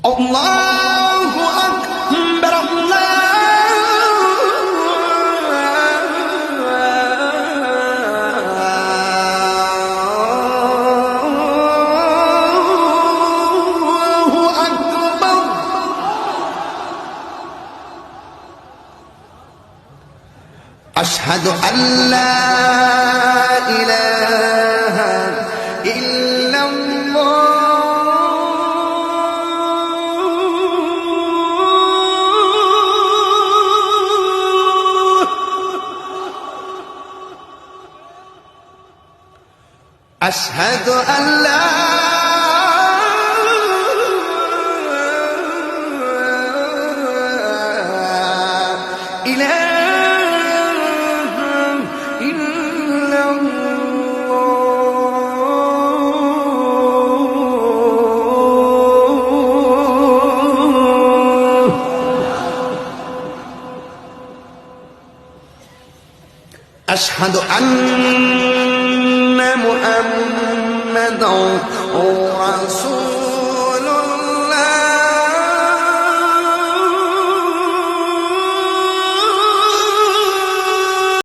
Allahu Akbar, Allahu Akbar. Ashhadu an la ilaha illallah. أشهد أن لا إله إلا الله. أشهد أن محمد رسول